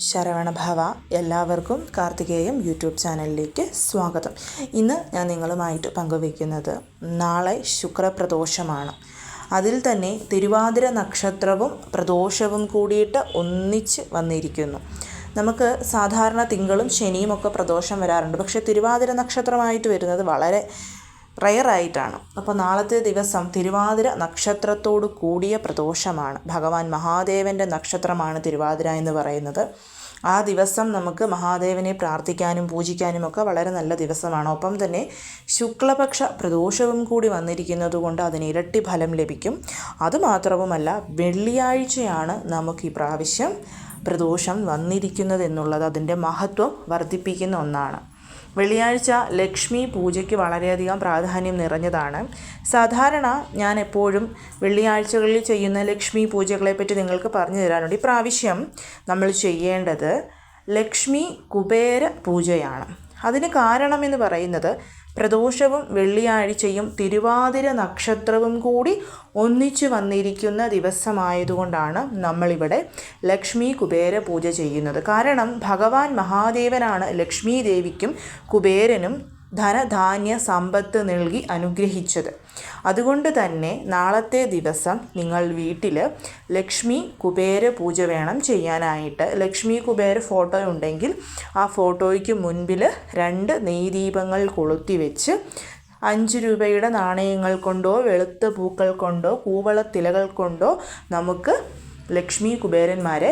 ശരവണഭവ. എല്ലാവർക്കും കാർത്തികേയം യൂട്യൂബ് ചാനലിലേക്ക് സ്വാഗതം. ഇന്ന് ഞാൻ നിങ്ങളുമായിട്ട് പങ്കുവയ്ക്കുന്നത് നാളെ ശുക്രപ്രദോഷമാണ്. അതിൽ തന്നെ തിരുവാതിര നക്ഷത്രവും പ്രദോഷവും കൂടിയിട്ട് ഒന്നിച്ച് വന്നിരിക്കുന്നു. നമുക്ക് സാധാരണ തിങ്കളും ശനിയും ഒക്കെ പ്രദോഷം വരാറുണ്ട്, പക്ഷേ തിരുവാതിര നക്ഷത്രമായിട്ട് വരുന്നത് വളരെ റയറായിട്ടാണ്. അപ്പോൾ നാളത്തെ ദിവസം തിരുവാതിര നക്ഷത്രത്തോട് കൂടിയ പ്രദോഷമാണ്. ഭഗവാൻ മഹാദേവൻ്റെ നക്ഷത്രമാണ് തിരുവാതിര എന്ന് പറയുന്നത്. ആ ദിവസം നമുക്ക് മഹാദേവനെ പ്രാർത്ഥിക്കാനും പൂജിക്കാനും ഒക്കെ വളരെ നല്ല ദിവസമാണ്. ഒപ്പം തന്നെ ശുക്ലപക്ഷ പ്രദോഷവും കൂടി വന്നിരിക്കുന്നത് കൊണ്ട് അതിന് ഇരട്ടി ഫലം ലഭിക്കും. അതുമാത്രവുമല്ല, വെള്ളിയാഴ്ചയാണ് നമുക്ക് ഈ പ്രാവശ്യം പ്രദോഷം വന്നിരിക്കുന്നത് എന്നുള്ളത് അതിൻ്റെ മഹത്വം വർദ്ധിപ്പിക്കുന്ന ഒന്നാണ്. വെള്ളിയാഴ്ച ലക്ഷ്മി പൂജയ്ക്ക് വളരെയധികം പ്രാധാന്യം നിറഞ്ഞതാണ്. സാധാരണ ഞാൻ എപ്പോഴും വെള്ളിയാഴ്ചകളിൽ ചെയ്യുന്ന ലക്ഷ്മി പൂജകളെപ്പറ്റി നിങ്ങൾക്ക് പറഞ്ഞു തരാനുണ്ട്. ഇപ്രാവശ്യം നമ്മൾ ചെയ്യേണ്ടത് ലക്ഷ്മി കുബേര പൂജയാണ്. അതിന് കാരണമെന്ന് പറയുന്നത് പ്രദോഷവും വെള്ളിയാഴ്ചയും തിരുവാതിര നക്ഷത്രവും കൂടി ഒന്നിച്ചു വന്നിരിക്കുന്ന ദിവസമായതുകൊണ്ടാണ് നമ്മളിവിടെ ലക്ഷ്മി കുബേര പൂജ ചെയ്യുന്നത്. കാരണം ഭഗവാൻ മഹാദേവനാണ് ലക്ഷ്മി ദേവിക്കും കുബേരനും ധനധാന്യ സമ്പത്ത് നൽകി അനുഗ്രഹിച്ചത്. അതുകൊണ്ട് തന്നെ നാളത്തെ ദിവസം നിങ്ങൾ വീട്ടിൽ ലക്ഷ്മി കുബേര പൂജ വേണം ചെയ്യാനായിട്ട്. ലക്ഷ്മി കുബേര ഫോട്ടോ ഉണ്ടെങ്കിൽ ആ ഫോട്ടോയ്ക്ക് മുൻപിൽ 2 നെയ്ദീപങ്ങൾ കൊളുത്തി വെച്ച് 5 രൂപയുടെ നാണയങ്ങൾ കൊണ്ടോ വെളുത്ത പൂക്കൾ കൊണ്ടോ കൂവളത്തിലകൾ കൊണ്ടോ നമുക്ക് ലക്ഷ്മി കുബേരന്മാരെ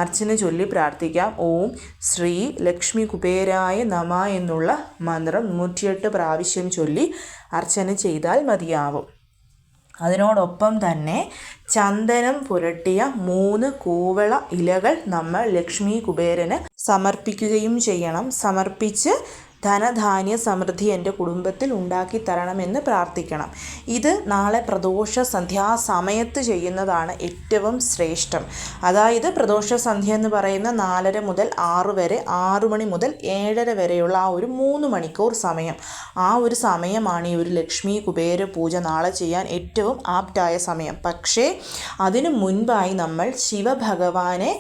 അർച്ചന ചൊല്ലി പ്രാർത്ഥിക്കാം. ഓം ശ്രീ ലക്ഷ്മി കുബേരായ നമ എന്നുള്ള മന്ത്രം 108 പ്രാവശ്യം ചൊല്ലി അർച്ചന ചെയ്താൽ മതിയാവും. അതിനോടൊപ്പം തന്നെ ചന്ദനം പുരട്ടിയ 3 കൂവള ഇലകൾ നമ്മൾ ലക്ഷ്മി കുബേരന് സമർപ്പിക്കുകയും ചെയ്യണം. സമർപ്പിച്ച് ധനധാന്യ സമൃദ്ധി എൻ്റെ കുടുംബത്തിൽ ഉണ്ടാക്കി തരണമെന്ന് പ്രാർത്ഥിക്കണം. ഇത് നാളെ പ്രദോഷ സന്ധ്യാസമയത്ത് ചെയ്യുന്നതാണ് ഏറ്റവും ശ്രേഷ്ഠം. അതായത് പ്രദോഷ സന്ധ്യ എന്ന് പറയുന്ന 4:30 മുതൽ 6 വരെ, 6 മണി മുതൽ 7:30 വരെയുള്ള ആ ഒരു 3 മണിക്കൂർ സമയം, ആ ഒരു സമയമാണ് ഈ ഒരു ലക്ഷ്മി കുബേര പൂജ നാളെ ചെയ്യാൻ ഏറ്റവും ആപ്റ്റായ സമയം. പക്ഷേ അതിനു മുൻപായി നമ്മൾ ശിവഭഗവാനെ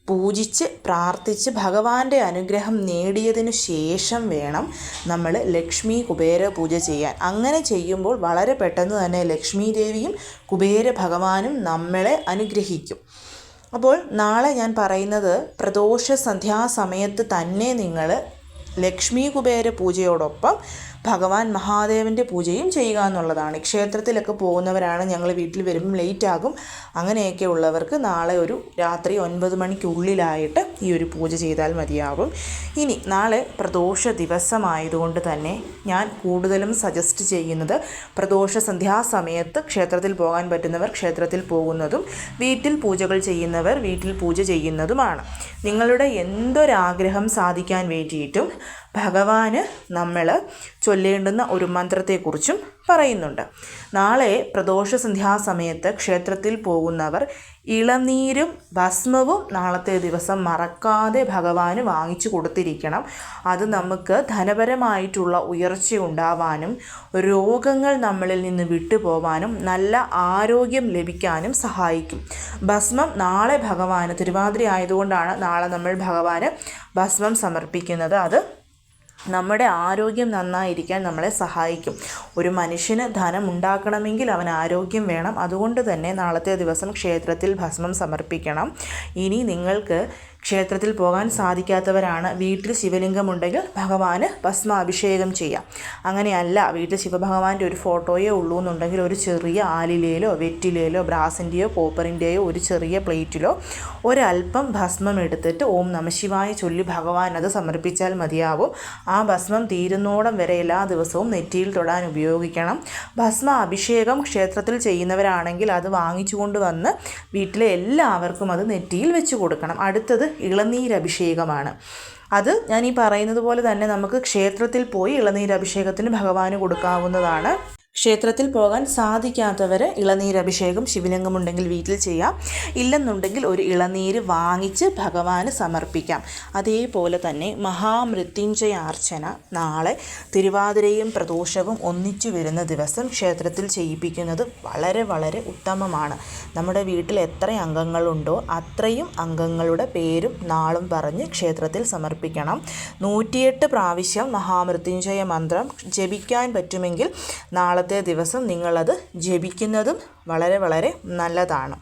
പൂജിച്ച് പ്രാർത്ഥിച്ച് ഭഗവാന്റെ അനുഗ്രഹം നേടിയതിനു ശേഷം വേണം നമ്മൾ ലക്ഷ്മി കുബേര പൂജ ചെയ്യാൻ. അങ്ങനെ ചെയ്യുമ്പോൾ വളരെ പെട്ടെന്ന് തന്നെ ലക്ഷ്മി ദേവിയും കുബേര ഭഗവാനും നമ്മളെ അനുഗ്രഹിക്കും. അപ്പോൾ നാളെ ഞാൻ പറയുന്നത് പ്രദോഷ സന്ധ്യാസമയത്ത് തന്നെ നിങ്ങൾ ലക്ഷ്മി കുബേര പൂജയോടൊപ്പം ഭഗവാൻ മഹാദേവൻ്റെ പൂജയും ചെയ്യുക എന്നുള്ളതാണ്. ക്ഷേത്രത്തിലൊക്കെ പോകുന്നവരാണ്, ഞങ്ങൾ വീട്ടിൽ വരുമ്പം ലേറ്റ് ആകും, അങ്ങനെയൊക്കെ ഉള്ളവർക്ക് നാളെ ഒരു രാത്രി 9 മണിക്കുള്ളിലായിട്ട് ഈ ഒരു പൂജ ചെയ്താൽ മതിയാകും. ഇനി നാളെ പ്രദോഷ ദിവസമായതുകൊണ്ട് തന്നെ ഞാൻ കൂടുതലും സജസ്റ്റ് ചെയ്യുന്നത് പ്രദോഷ സന്ധ്യാസമയത്ത് ക്ഷേത്രത്തിൽ പോകാൻ പറ്റുന്നവർ ക്ഷേത്രത്തിൽ പോകുന്നതും വീട്ടിൽ പൂജകൾ ചെയ്യുന്നവർ വീട്ടിൽ പൂജ ചെയ്യുന്നതുമാണ്. നിങ്ങളുടെ എന്തൊരാഗ്രഹം സാധിക്കാൻ വേണ്ടിയിട്ടും ഭഗവാന് നമ്മൾ ചൊല്ലേണ്ടുന്ന ഒരു മന്ത്രത്തെക്കുറിച്ചും പറയുന്നുണ്ട്. നാളെ പ്രദോഷ സന്ധ്യാസമയത്ത് ക്ഷേത്രത്തിൽ പോകുന്നവർ ഇളനീരും ഭസ്മവും നാളത്തെ ദിവസം മറക്കാതെ ഭഗവാന് വാങ്ങിച്ചു കൊടുത്തിരിക്കണം. അത് നമുക്ക് ധനപരമായിട്ടുള്ള ഉയർച്ച ഉണ്ടാവാനും രോഗങ്ങൾ നമ്മളിൽ നിന്ന് വിട്ടുപോകാനും നല്ല ആരോഗ്യം ലഭിക്കാനും സഹായിക്കും. ഭസ്മം നാളെ ഭഗവാന്, തിരുവാതിര ആയതുകൊണ്ടാണ് നാളെ നമ്മൾ ഭഗവാന് ഭസ്മം സമർപ്പിക്കുന്നത്. അത് നമ്മുടെ ആരോഗ്യം നന്നായിരിക്കാൻ നമ്മളെ സഹായിക്കും. ഒരു മനുഷ്യന് ധനം ഉണ്ടാക്കണമെങ്കിൽ അവൻ ആരോഗ്യം വേണം. അതുകൊണ്ട് തന്നെ നാളത്തെ ദിവസം ക്ഷേത്രത്തിൽ ഭസ്മം സമർപ്പിക്കണം. ഇനി നിങ്ങൾക്ക് ക്ഷേത്രത്തിൽ പോകാൻ സാധിക്കാത്തവരാണ്, വീട്ടിൽ ശിവലിംഗമുണ്ടെങ്കിൽ ഭഗവാന് ഭസ്മാഭിഷേകം ചെയ്യാം. അങ്ങനെയല്ല, വീട്ടിൽ ശിവഭഗവാന്റെ ഒരു ഫോട്ടോയോ ഉള്ളൂ എന്നുണ്ടെങ്കിൽ ഒരു ചെറിയ ആലിലയിലോ വെറ്റിലയിലോ ബ്രാസിൻ്റെയോ കോപ്പറിൻ്റെയോ ഒരു ചെറിയ പ്ലേറ്റിലോ ഒരല്പം ഭസ്മം എടുത്തിട്ട് ഓം നമഃശിവായ ചൊല്ലി ഭഗവാൻ അത് സമർപ്പിച്ചാൽ മതിയാവും. ആ ഭസ്മം തീരുന്നോടം വരെ എല്ലാ ദിവസവും നെറ്റിയിൽ തൊടാൻ ഉപയോഗിക്കണം. ഭസ്മ അഭിഷേകം ക്ഷേത്രത്തിൽ ചെയ്യുന്നവരാണെങ്കിൽ അത് വാങ്ങിച്ചു കൊണ്ടുവന്ന് വീട്ടിലെ എല്ലാവർക്കും അത് നെറ്റിയിൽ വെച്ച് കൊടുക്കണം. അടുത്തത് ഇളനീരഭിഷേകമാണ്. അത് ഞാൻ ഈ പറയുന്നത് പോലെ തന്നെ നമുക്ക് ക്ഷേത്രത്തിൽ പോയി ഇളനീരഭിഷേകത്തിന് ഭഗവാന് കൊടുക്കാവുന്നതാണ്. ക്ഷേത്രത്തിൽ പോകാൻ സാധിക്കാത്തവർ ഇളനീരഭിഷേകം ശിവലിംഗമുണ്ടെങ്കിൽ വീട്ടിൽ ചെയ്യാം. ഇല്ലെന്നുണ്ടെങ്കിൽ ഒരു ഇളനീര് വാങ്ങിച്ച് ഭഗവാന് സമർപ്പിക്കാം. അതേപോലെ തന്നെ മഹാമൃത്യുഞ്ജയാർച്ചന നാളെ തിരുവാതിരയും പ്രദോഷവും ഒന്നിച്ചു വരുന്ന ദിവസം ക്ഷേത്രത്തിൽ ചെയ്യിപ്പിക്കുന്നത് വളരെ വളരെ ഉത്തമമാണ്. നമ്മുടെ വീട്ടിൽ എത്ര അംഗങ്ങളുണ്ടോ അത്രയും അംഗങ്ങളുടെ പേരും നാളും പറഞ്ഞ് ക്ഷേത്രത്തിൽ സമർപ്പിക്കണം. 108 പ്രാവശ്യം മഹാമൃത്യുഞ്ജയ മന്ത്രം ജപിക്കാൻ പറ്റുമെങ്കിൽ നാളത്തെ ദിവസം നിങ്ങളത് ജപിക്കുന്നതും വളരെ വളരെ നല്ലതാണ്.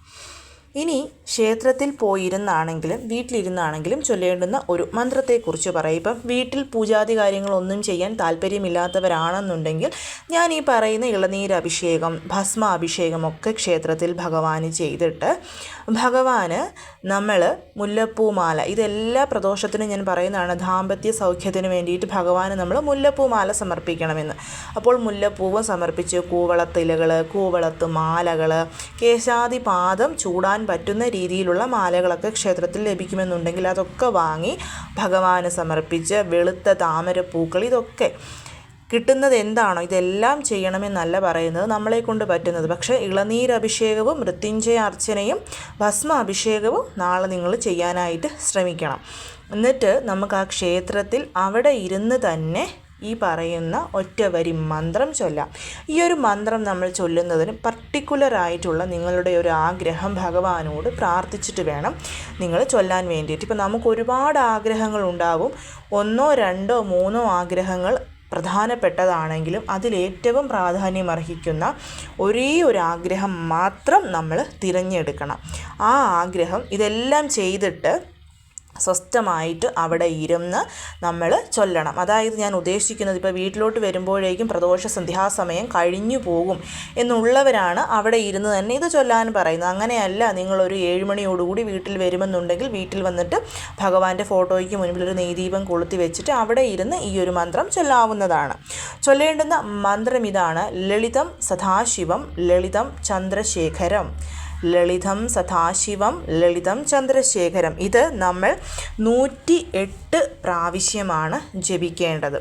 ഇനി ക്ഷേത്രത്തിൽ പോയിരുന്നാണെങ്കിലും വീട്ടിലിരുന്നാണെങ്കിലും ചൊല്ലേണ്ടുന്ന ഒരു മന്ത്രത്തെക്കുറിച്ച് പറയും. ഇപ്പം വീട്ടിൽ പൂജാതി കാര്യങ്ങളൊന്നും ചെയ്യാൻ താല്പര്യമില്ലാത്തവരാണെന്നുണ്ടെങ്കിൽ ഞാൻ ഈ പറയുന്ന ഇളനീരഭിഷേകം ഭസ്മാഭിഷേകം ഒക്കെ ക്ഷേത്രത്തിൽ ഭഗവാന് ചെയ്തിട്ട് ഭഗവാന് നമ്മൾ മുല്ലപ്പൂമാല, ഇതെല്ലാ പ്രദോഷത്തിനും ഞാൻ പറയുന്നതാണ്, ദാമ്പത്യ സൗഖ്യത്തിന് വേണ്ടിയിട്ട് ഭഗവാന് നമ്മൾ മുല്ലപ്പൂമാല സമർപ്പിക്കണമെന്ന്. അപ്പോൾ മുല്ലപ്പൂവ് സമർപ്പിച്ച് കൂവളത്തിലകൾ, കൂവളത്ത് മാലകൾ, കേശാദിപാദം ചൂടാൻ പറ്റുന്ന രീതിയിലുള്ള മാലകളൊക്കെ ക്ഷേത്രത്തിൽ ലഭിക്കുമെന്നുണ്ടെങ്കിൽ അതൊക്കെ വാങ്ങി ഭഗവാന് സമർപ്പിച്ച് വെളുത്ത താമരപ്പൂക്കൾ ഇതൊക്കെ കിട്ടുന്നത് എന്താണോ ഇതെല്ലാം ചെയ്യണമെന്നല്ല പറയുന്നത്, നമ്മളെ കൊണ്ട് പറ്റുന്നത്. പക്ഷേ ഇളനീരഭിഷേകവും മൃത്യുഞ്ജയ അർച്ചനയും ഭസ്മ അഭിഷേകവും നാളെ നിങ്ങൾ ചെയ്യാനായിട്ട് ശ്രമിക്കണം. എന്നിട്ട് നമുക്ക് ആ ക്ഷേത്രത്തിൽ അവിടെ ഇരുന്ന് തന്നെ ഈ പറയുന്ന ഒറ്റവരി മന്ത്രം ചൊല്ലാം. ഈ ഒരു മന്ത്രം നമ്മൾ ചൊല്ലുന്നതിന് പർട്ടിക്കുലറായിട്ടുള്ള നിങ്ങളുടെ ഒരു ആഗ്രഹം ഭഗവാനോട് പ്രാർത്ഥിച്ചിട്ട് വേണം നിങ്ങൾ ചൊല്ലാൻ വേണ്ടിയിട്ട്. ഇപ്പം നമുക്ക് ഒരുപാട് ആഗ്രഹങ്ങൾ ഉണ്ടാവും. 1, 2, 3 ആഗ്രഹങ്ങൾ പ്രധാനപ്പെട്ടതാണെങ്കിലും അതിലേറ്റവും പ്രാധാന്യമർഹിക്കുന്ന ഒരേ ഒരു ആഗ്രഹം മാത്രം നമ്മൾ തിരഞ്ഞെടുക്കണം. ആ ആഗ്രഹം ഇതെല്ലാം ചെയ്തിട്ട് സ്വസ്ഥമായിട്ട് അവിടെ ഇരുന്ന് നമ്മൾ ചൊല്ലണം. അതായത് ഞാൻ ഉദ്ദേശിക്കുന്നത് ഇപ്പോൾ വീട്ടിലോട്ട് വരുമ്പോഴേക്കും പ്രദോഷ സന്ധ്യാസമയം കഴിഞ്ഞു പോകും എന്നുള്ളവരാണ് അവിടെ ഇരുന്ന് തന്നെ ഇത് ചൊല്ലാൻ പറയുന്നത്. അങ്ങനെയല്ല, നിങ്ങളൊരു 7 മണിയോടുകൂടി വീട്ടിൽ വരുമെന്നുണ്ടെങ്കിൽ വീട്ടിൽ വന്നിട്ട് ഭഗവാന്റെ ഫോട്ടോയ്ക്ക് മുൻപിൽ ഒരു നെയ്ദീപം കൊളുത്തി വെച്ചിട്ട് അവിടെ ഇരുന്ന് ഈ ഒരു മന്ത്രം ചൊല്ലാവുന്നതാണ്. ചൊല്ലേണ്ടുന്ന മന്ത്രം ഇതാണ്: ലളിതം സദാശിവം ലളിതം ചന്ദ്രശേഖരം, ലളിതം സദാശിവം ലളിതം ചന്ദ്രശേഖരം. ഇത് നമ്മൾ 108 പ്രാവശ്യമാണ് ജപിക്കേണ്ടത്.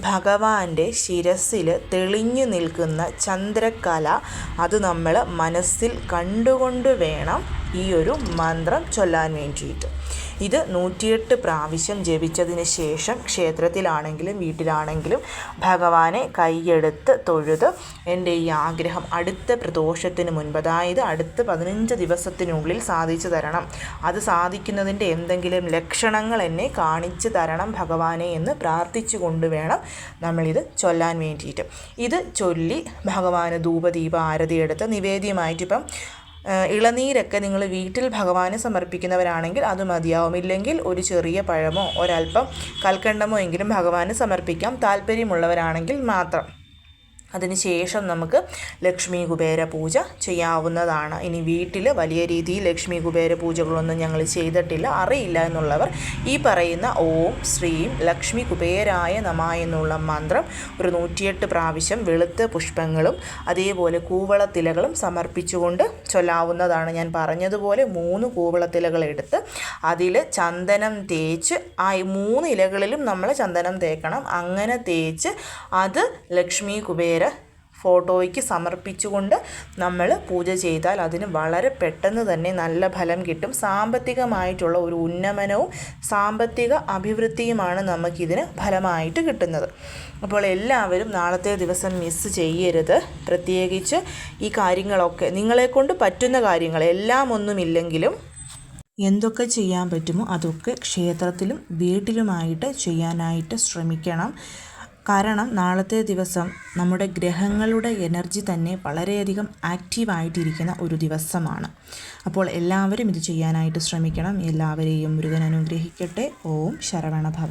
ഭഗവാന്റെ ശിരസിൽ തെളിഞ്ഞു നിൽക്കുന്ന ചന്ദ്രകല അത് നമ്മൾ മനസ്സിൽ കണ്ടുകൊണ്ട് വേണം ഈ ഒരു മന്ത്രം ചൊല്ലാൻ വേണ്ടിയിട്ട്. ഇത് 108 പ്രാവശ്യം ജപിച്ചതിന് ശേഷം ക്ഷേത്രത്തിലാണെങ്കിലും വീട്ടിലാണെങ്കിലും ഭഗവാനെ കൈയെടുത്ത് തൊഴുത് എൻ്റെ ഈ ആഗ്രഹം അടുത്ത പ്രദോഷത്തിന് മുൻപ്, അതായത് അടുത്ത 15 ദിവസത്തിനുള്ളിൽ സാധിച്ചു തരണം, അത് സാധിക്കുന്നതിൻ്റെ എന്തെങ്കിലും ലക്ഷണങ്ങൾ എന്നെ കാണിച്ചു തരണം ഭഗവാനെ എന്ന് പ്രാർത്ഥിച്ചു കൊണ്ട് വേണം നമ്മളിത് ചൊല്ലാൻ വേണ്ടിയിട്ട്. ഇത് ചൊല്ലി ഭഗവാന് ധൂപദീപ ആരതി എടുത്ത് നിവേദ്യമായിട്ടിപ്പം ഇളനീരൊക്കെ നിങ്ങൾ വീട്ടിൽ ഭഗവാന് സമർപ്പിക്കുന്നവരാണെങ്കിൽ അത് മതിയാവും. ഇല്ലെങ്കിൽ ഒരു ചെറിയ പഴമോ ഒരല്പം കൽക്കണ്ടമോ എങ്കിലും ഭഗവാന് സമർപ്പിക്കാം, താല്പര്യമുള്ളവരാണെങ്കിൽ മാത്രം. അതിനുശേഷം നമുക്ക് ലക്ഷ്മി കുബേര പൂജ ചെയ്യാവുന്നതാണ്. ഇനി വീട്ടിൽ വലിയ രീതിയിൽ ലക്ഷ്മി കുബേര പൂജകളൊന്നും ഞങ്ങൾ ചെയ്തിട്ടില്ല, അറിയില്ല എന്നുള്ളവർ ഈ പറയുന്ന ഓം ശ്രീം ലക്ഷ്മി കുബേരായ നമ എന്നുള്ള മന്ത്രം ഒരു 108 പ്രാവശ്യം വെളുത്ത പുഷ്പങ്ങളും അതേപോലെ കൂവളത്തിലകളും സമർപ്പിച്ചുകൊണ്ട് ചൊല്ലാവുന്നതാണ്. ഞാൻ പറഞ്ഞതുപോലെ 3 കൂവളത്തിലകൾ എടുത്ത് അതിൽ ചന്ദനം തേച്ച് ആ 3 ഇലകളിലും നമ്മൾ ചന്ദനം തേക്കണം. അങ്ങനെ തേച്ച് അത് ലക്ഷ്മി കുബേര ഫോട്ടോയ്ക്ക് സമർപ്പിച്ചുകൊണ്ട് നമ്മൾ പൂജ ചെയ്താൽ അതിന് വളരെ പെട്ടെന്ന് തന്നെ നല്ല ഫലം കിട്ടും. സാമ്പത്തികമായിട്ടുള്ള ഒരു ഉന്നമനവും സാമ്പത്തിക അഭിവൃദ്ധിയുമാണ് നമുക്കിതിന് ഫലമായിട്ട് കിട്ടുന്നത്. അപ്പോൾ എല്ലാവരും നാളത്തെ ദിവസം മിസ് ചെയ്യരുത്. പ്രത്യേകിച്ച് ഈ കാര്യങ്ങളൊക്കെ നിങ്ങളെക്കൊണ്ട് പറ്റുന്ന കാര്യങ്ങൾ എല്ലാം ഒന്നുമില്ലെങ്കിലും എന്തൊക്കെ ചെയ്യാൻ പറ്റുമോ അതൊക്കെ ക്ഷേത്രത്തിലും വീട്ടിലുമായിട്ട് ചെയ്യാനായിട്ട് ശ്രമിക്കണം. കാരണം നാളത്തെ ദിവസം നമ്മുടെ ഗ്രഹങ്ങളുടെ എനർജി തന്നെ വളരെയധികം ആക്റ്റീവായിട്ടിരിക്കുന്ന ഒരു ദിവസമാണ്. അപ്പോൾ എല്ലാവരും ഇത് ചെയ്യാനായിട്ട് ശ്രമിക്കണം. എല്ലാവരെയും മുരുകൻ അനുഗ്രഹിക്കട്ടെ. ഓം ശരവണഭവ.